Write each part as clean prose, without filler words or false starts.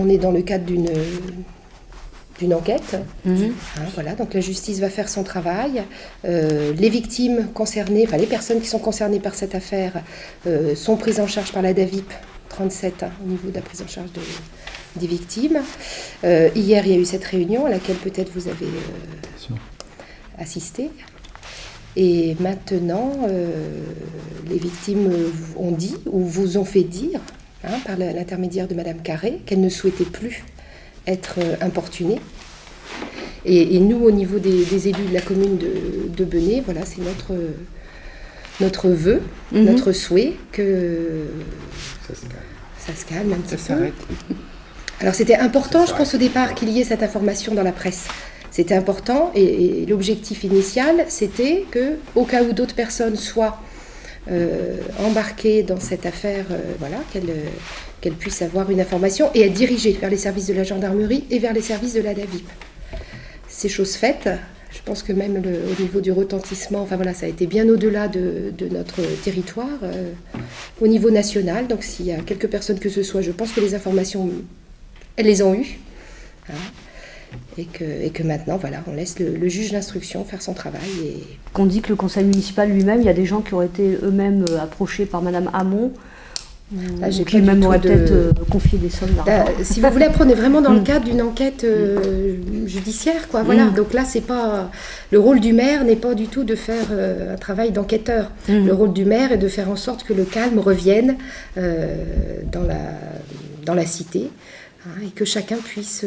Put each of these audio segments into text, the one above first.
On est dans le cadre d'une enquête. Voilà, donc la justice va faire son travail. Les victimes concernées, enfin les personnes qui sont concernées par cette affaire sont prises en charge par la DAVIP 37 au niveau de la prise en charge des victimes. Hier, il y a eu cette réunion à laquelle peut-être vous avez assisté. Et maintenant, les victimes ont dit, ou vous ont fait dire, par l'intermédiaire de Madame Carré, qu'elles ne souhaitaient plus être importunées. Et nous, au niveau des élus de la commune de Benay, voilà, c'est notre vœu, notre souhait que ça se calme un petit peu. Alors c'était important, je pense au départ, qu'il y ait cette information dans la presse. C'était important et l'objectif initial, c'était que, au cas où d'autres personnes soient embarquées dans cette affaire, voilà, qu'elles puissent avoir une information et être dirigées vers les services de la gendarmerie et vers les services de la DAVIP. C'est chose faite. Je pense que même au niveau du retentissement, enfin voilà, ça a été bien au-delà de notre territoire, au niveau national. Donc s'il y a quelques personnes que ce soit, je pense que les informations, elles les ont eues. Et que maintenant, voilà, on laisse le juge d'instruction faire son travail. Qu'on dit que le conseil municipal lui-même, il y a des gens qui auraient été eux-mêmes approchés par Madame Hamon, qui même auraient peut-être confié des sommes d'argent. Si vous voulez, après, on est vraiment dans le cadre d'une enquête judiciaire, quoi. Voilà. Donc là, c'est pas le rôle du maire n'est pas du tout de faire un travail d'enquêteur. Le rôle du maire est de faire en sorte que le calme revienne dans la cité, et que chacun puisse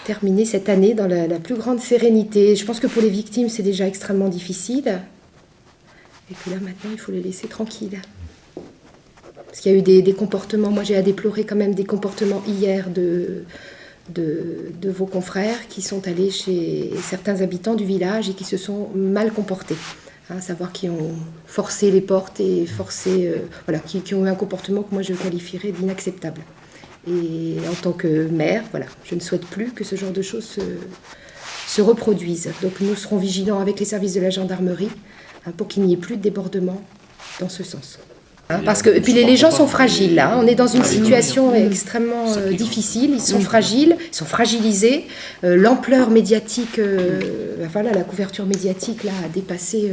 terminer cette année dans la plus grande sérénité. Je pense que pour les victimes, c'est déjà extrêmement difficile. Et que là, maintenant, il faut les laisser tranquilles. Parce qu'il y a eu des comportements, moi j'ai à déplorer quand même des comportements hier de vos confrères qui sont allés chez certains habitants du village et qui se sont mal comportés. À savoir qui ont forcé les portes et voilà, qui ont eu un comportement que moi je qualifierais d'inacceptable. Et en tant que maire, voilà, je ne souhaite plus que ce genre de choses se reproduisent. Donc nous serons vigilants avec les services de la gendarmerie pour qu'il n'y ait plus de débordement dans ce sens. Parce que puis les gens sont fragiles là, on est dans une situation extrêmement difficile, ils sont fragiles, ils sont fragilisés, l'ampleur médiatique, voilà, la couverture médiatique là a dépassé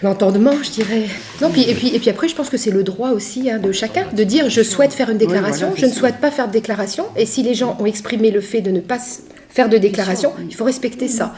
l'entendement, je dirais. Non, et puis après, je pense que c'est le droit aussi de chacun de dire je souhaite faire une déclaration, je ne souhaite pas faire de déclaration, et si les gens ont exprimé le fait de ne pas faire de déclaration, il faut respecter ça.